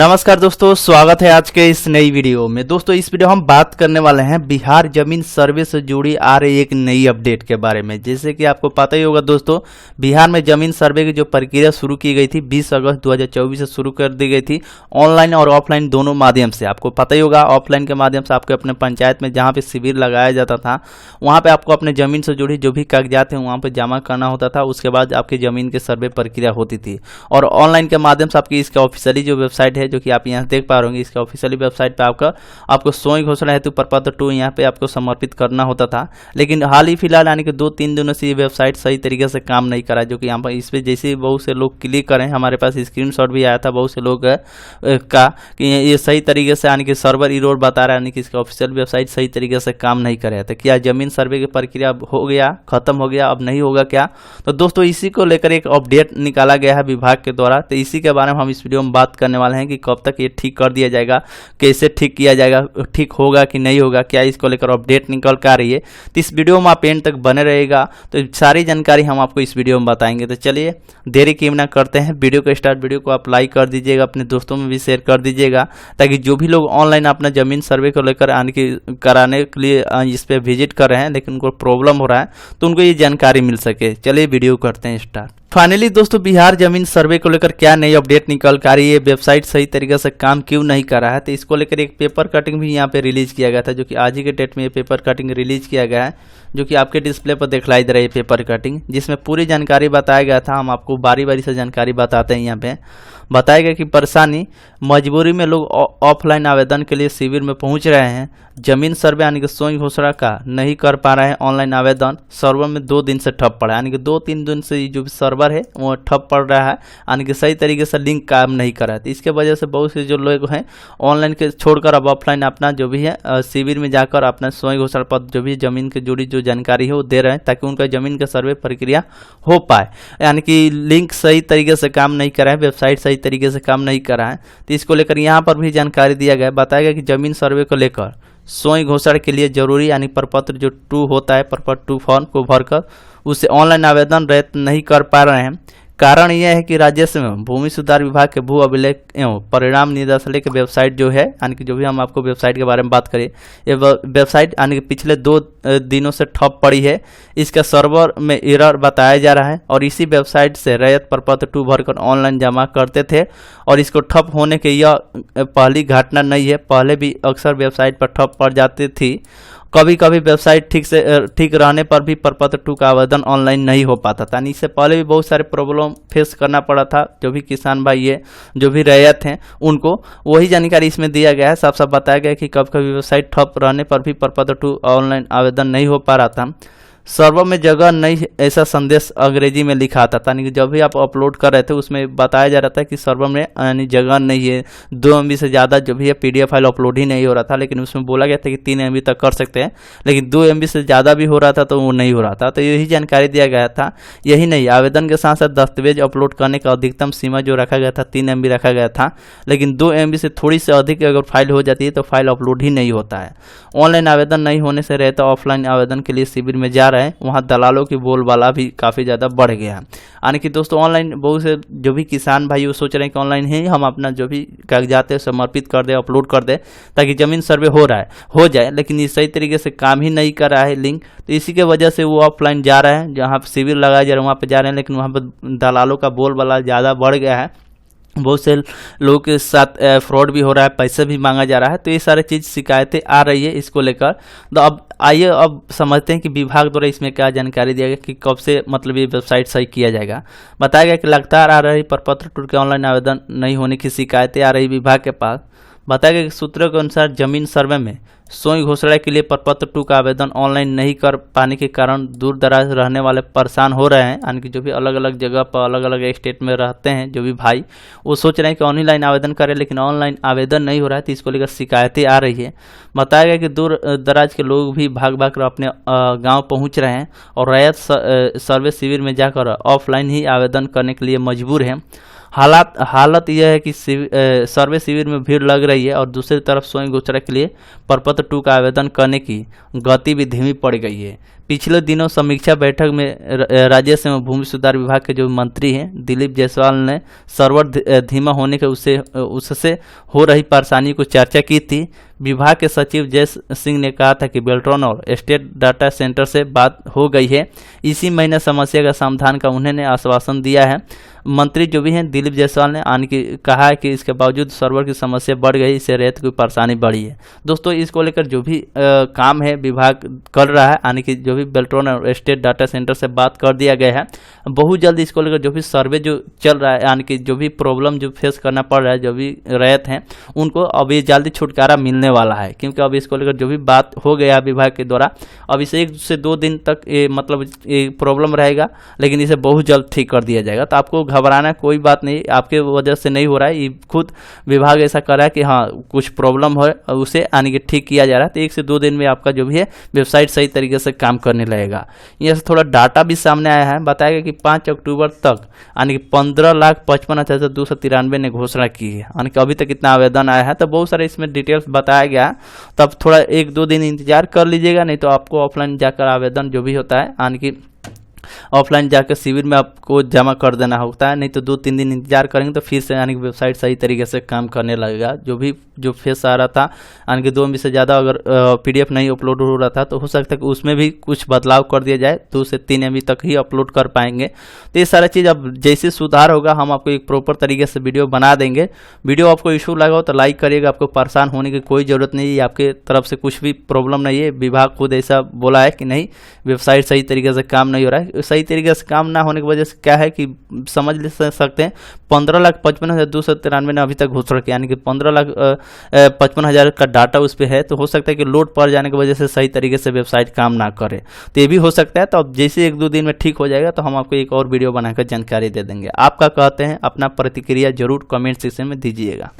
नमस्कार दोस्तों, स्वागत है आज के इस नई वीडियो में। दोस्तों इस वीडियो हम बात करने वाले हैं बिहार जमीन सर्वे से जुड़ी आ रही एक नई अपडेट के बारे में। जैसे कि आपको पता ही होगा दोस्तों, बिहार में जमीन सर्वे की जो प्रक्रिया शुरू की गई थी 20 अगस्त 2024 से शुरू कर दी गई थी, ऑनलाइन और ऑफलाइन दोनों माध्यम से। आपको पता ही होगा, ऑफलाइन के माध्यम से आपके अपने पंचायत में जहाँ पे शिविर लगाया जाता था वहाँ पे आपको अपने जमीन से जुड़ी जो भी कागजात हैं वहाँ पे जमा करना होता था। उसके बाद आपकी जमीन की सर्वे प्रक्रिया होती थी। और ऑनलाइन के माध्यम से आपकी इसका ऑफिशियली जो वेबसाइट है, जो कि आप यहाँ देख पा रहे होंगे, इसका ऑफिशियली वेबसाइट पे आपको सोई घोषणा हेतु प्रपत्र 2 यहाँ पे आपको समर्पित करना होता था। लेकिन हाल ही फिलहाल यानी कि 2-3 दिनों से ये वेबसाइट सही तरीके से काम नहीं करा, जो कि यहाँ पर इस पर जैसे बहुत से लोग क्लिक करें, हमारे पास स्क्रीनशॉट भी आया था बहुत से लोग का कि ये सही तरीके से यानी कि सर्वर इरोर बता रहा है, यानी कि इसका ऑफिशियल वेबसाइट सही तरीके से काम नहीं कर रहा था। क्या जमीन सर्वे की प्रक्रिया हो गया, खत्म हो गया, अब नहीं होगा क्या? तो दोस्तों इसी को लेकर एक अपडेट निकाला गया है विभाग के द्वारा। तो इसी के बारे में हम इस वीडियो में बात करने वाले हैं कि कब तक ये ठीक कर दिया जाएगा, कैसे ठीक किया जाएगा, ठीक होगा कि नहीं होगा, क्या इसको लेकर अपडेट निकल कर आ रही है। तो इस वीडियो में आप एंड तक बने रहेगा, तो सारी जानकारी हम आपको इस वीडियो में बताएंगे। तो चलिए देरी क्यों ना करते हैं, वीडियो को स्टार्ट। वीडियो को आप लाइक कर दीजिएगा, अपने दोस्तों में भी शेयर कर दीजिएगा, ताकि जो भी लोग ऑनलाइन अपना जमीन सर्वे को लेकर कराने के लिए इस पर विजिट कर रहे हैं लेकिन उनको प्रॉब्लम हो रहा है, तो उनको ये जानकारी मिल सके। चलिए वीडियो करते हैं स्टार्ट। फाइनली दोस्तों, बिहार जमीन सर्वे को लेकर क्या नई अपडेट निकल कर रही है, वेबसाइट सही तरीके से काम क्यों नहीं कर रहा है, तो इसको लेकर एक पेपर कटिंग भी यहाँ पे रिलीज किया गया था, जो कि आज ही के डेट में ये पेपर कटिंग रिलीज किया गया है, जो कि आपके डिस्प्ले पर दिखलाई दे रही है पेपर कटिंग, जिसमें पूरी जानकारी बताया गया था। हम आपको बारी बारी से जानकारी बताते हैं। यहाँ पे बताया गया कि परेशानी, मजबूरी में लोग ऑफलाइन आवेदन के लिए शिविर में पहुंच रहे हैं। जमीन सर्वे यानी कि सोई घोषणा का नहीं कर पा रहे हैं ऑनलाइन आवेदन, सर्वर में 2 दिन से ठप पड़ा है, यानी कि 2-3 दिन से जो सर्वर है वो ठप पड़ रहा है, यानी कि सही तरीके से लिंक काम नहीं कर रहा है। तो इसके वजह से बहुत से जो लोग हैं ऑनलाइन के छोड़कर अब ऑफलाइन अपना जो भी है शिविर में जाकर अपना सोई घोषणा पत्र जो भी जमीन के जुड़ी जो जानकारी है वो दे रहे हैं, ताकि उनका जमीन का सर्वे प्रक्रिया हो पाए। यानी कि लिंक सही तरीके से काम नहीं कर रहा है, वेबसाइट सही तरीके से काम नहीं कर रहा है। तो इसको लेकर यहाँ पर भी जानकारी दिया गया, बताया गया कि जमीन सर्वे को लेकर सोई घोषणा के लिए जरूरी यानी प्रपत्र जो 2 होता है, प्रपत्र 2 फॉर्म को भरकर उसे ऑनलाइन आवेदन रहित नहीं कर पा रहे हैं। कारण यह है कि राजस्व में भूमि सुधार विभाग के भू अभिलेख एवं परिणाम निदेशालय के वेबसाइट जो है, यानी कि जो भी हम आपको वेबसाइट के बारे में बात करें, ये वेबसाइट यानी कि पिछले 2 दिनों से ठप पड़ी है। इसका सर्वर में एरर बताया जा रहा है, और इसी वेबसाइट से रैयत प्रपत्र 2 भरकर ऑनलाइन जमा करते थे, और इसको ठप होने के यह पहली घटना नहीं है। पहले भी अक्सर वेबसाइट पर ठप पड़ जाती थी। कभी कभी वेबसाइट ठीक रहने पर भी प्रपत्र 2 का आवेदन ऑनलाइन नहीं हो पाता था। इससे पहले भी बहुत सारे प्रॉब्लम फेस करना पड़ा था। जो भी किसान भाई है, जो भी रैयत हैं, उनको वही जानकारी इसमें दिया गया है। साफ साफ बताया गया है कि कभी कभी वेबसाइट ठप रहने पर भी प्रपत्र 2 ऑनलाइन आवेदन नहीं हो पा रहा था। सर्वर में जगह नहीं, ऐसा संदेश अंग्रेजी में लिखा आता था, यानी कि जब भी आप अपलोड कर रहे थे उसमें बताया जा रहा था कि सर्वर में यानी जगह नहीं है, 2 MB से ज़्यादा जो भी है PDF फाइल अपलोड ही नहीं हो रहा था। लेकिन उसमें बोला गया था कि 3 MB तक कर सकते हैं, लेकिन 2 MB से ज़्यादा भी हो रहा था तो वो नहीं हो रहा था। तो यही जानकारी दिया गया था। यही नहीं, आवेदन के साथ साथ दस्तावेज अपलोड करने का अधिकतम सीमा जो रखा गया था 3 MB रखा गया था, लेकिन 2 MB से थोड़ी से अधिक अगर फाइल हो जाती है तो फाइल अपलोड ही नहीं होता है। ऑनलाइन आवेदन नहीं होने से रहता ऑफलाइन आवेदन के लिए शिविर में जा रहे हैं, वहाँ दलालों की बोलबाला भी काफ़ी ज़्यादा बढ़ गया है। यानी कि दोस्तों ऑनलाइन बहुत से जो भी किसान भाई वो सोच रहे हैं कि ऑनलाइन ही हम अपना जो भी कागजात है समर्पित कर दे, अपलोड कर दे, ताकि ज़मीन सर्वे हो जाए, लेकिन ये सही तरीके से काम ही नहीं कर रहा है लिंक। तो इसी के वजह से वो ऑफलाइन जा रहे हैं, जहाँ पर शिविर लगाया जा रहा है वहाँ पर जा रहे हैं, लेकिन वहाँ पर दलालों का बोलबाला ज़्यादा बढ़ गया है। बहुत से लोगों के साथ फ्रॉड भी हो रहा है, पैसे भी मांगा जा रहा है। तो ये सारी चीज़ शिकायतें आ रही है इसको लेकर। तो अब आइए अब समझते हैं कि विभाग द्वारा इसमें क्या जानकारी दिया गया कि कब से मतलब ये वेबसाइट सही किया जाएगा। बताया गया कि लगातार आ रही प्रपत्र 2 के ऑनलाइन आवेदन नहीं होने की शिकायतें आ रही विभाग के पास। बताया गया कि सूत्रों के अनुसार जमीन सर्वे में सोई घोषणा के लिए प्रपत्र 2 का आवेदन ऑनलाइन नहीं कर पाने के कारण दूर दराज रहने वाले परेशान हो रहे हैं। यानी कि जो भी अलग अलग जगह पर अलग अलग स्टेट में रहते हैं जो भी भाई, वो सोच रहे हैं कि ऑनलाइन आवेदन करें, लेकिन ऑनलाइन आवेदन नहीं हो रहा है। तो इसको लेकर शिकायतें आ रही है। बताया गया कि दूर दराज के लोग भी भाग भाग कर अपने गाँव पहुँच रहे हैं, और रैयत सर्वे शिविर में जाकर ऑफलाइन ही आवेदन करने के लिए मजबूर हैं। हालत यह है कि सर्वे शिविर में भीड़ लग रही है, और दूसरी तरफ सोई घोषणा के लिए प्रपत्र 2 का आवेदन करने की गति भी धीमी पड़ गई है। पिछले दिनों समीक्षा बैठक में राजस्व एवं भूमि सुधार विभाग के जो मंत्री हैं दिलीप जायसवाल ने सर्वर धीमा होने के उससे हो रही परेशानी को चर्चा की थी। विभाग के सचिव जय सिंह ने कहा था कि बेल्ट्रॉन और स्टेट डाटा सेंटर से बात हो गई है, इसी महीने समस्या का समाधान का उन्होंने आश्वासन दिया है। मंत्री जो भी हैं दिलीप जायसवाल ने आने की कहा है कि इसके बावजूद सर्वर की समस्या बढ़ गई, इससे रेत की परेशानी बढ़ी है। दोस्तों इसको लेकर जो भी काम है विभाग कर रहा है, यानी कि जो भी बेल्ट्रॉन और स्टेट डाटा सेंटर से बात कर दिया गया है, बहुत जल्द इसको लेकर जो भी सर्वे जो चल रहा है, यानी कि जो भी प्रॉब्लम जो फेस करना पड़ रहा है, जो भी रैत हैं उनको अभी जल्दी छुटकारा मिलने वाला है। क्योंकि अब इसको लेकर जो भी बात हो गया विभाग के द्वारा, अब इसे 1 से 2 दिन तक मतलब प्रॉब्लम रहेगा, लेकिन इसे बहुत जल्द ठीक कर दिया जाएगा। तो आपको घबराना कोई बात नहीं, आपके वजह से नहीं हो रहा है, ये खुद विभाग ऐसा कर रहा है कि हाँ कुछ प्रॉब्लम हो उसे यानी कि ठीक किया जा रहा है। तो 1 से 2 दिन में आपका जो भी है वेबसाइट सही तरीके से काम करने लगेगा। यहाँ से थोड़ा डाटा भी सामने आया है, बताया गया कि 5 अक्टूबर तक यानी कि 15,55,293 ने घोषणा की है, यानी कि अभी तक कितना आवेदन आया है। तो बहुत सारे इसमें डिटेल्स बताया गया है, तब थोड़ा 1-2 दिन इंतजार कर लीजिएगा, नहीं तो आपको ऑफलाइन जाकर आवेदन जो भी होता है यानी कि ऑफलाइन जाकर शिविर में आपको जमा कर देना होता है, नहीं तो 2-3 दिन इंतजार करेंगे तो फिर से यानी कि वेबसाइट सही तरीके से काम करने लगेगा। जो फेस आ रहा था यानी कि 2 MB से ज़्यादा अगर PDF नहीं अपलोड हो रहा था तो हो सकता है कि उसमें भी कुछ बदलाव कर दिया जाए, 2 से 3 MB तक ही अपलोड कर पाएंगे। तो ये सारा चीज़ अब जैसे सुधार होगा हम आपको एक प्रॉपर तरीके से वीडियो बना देंगे। वीडियो आपको इशू लगा हो तो लाइक करिएगा, आपको परेशान होने की कोई ज़रूरत नहीं है, आपके तरफ से कुछ भी प्रॉब्लम नहीं है। विभाग खुद ऐसा बोला है कि नहीं वेबसाइट सही तरीके से काम नहीं हो रहा है। सही तरीके से काम ना होने की वजह से क्या है कि समझ सकते हैं 15,55,293 ने अभी तक घोषणा किया, यानी कि 15,55,000 का डाटा उस पर है। तो हो सकता है कि लोड पड़ जाने की वजह से सही तरीके से वेबसाइट काम ना करे, तो ये भी हो सकता है। तो अब जैसे 1-2 दिन में ठीक हो जाएगा तो हम आपको एक और वीडियो बनाकर जानकारी दे देंगे। आप क्या कहते हैं, अपना प्रतिक्रिया जरूर कमेंट सेक्शन में दीजिएगा।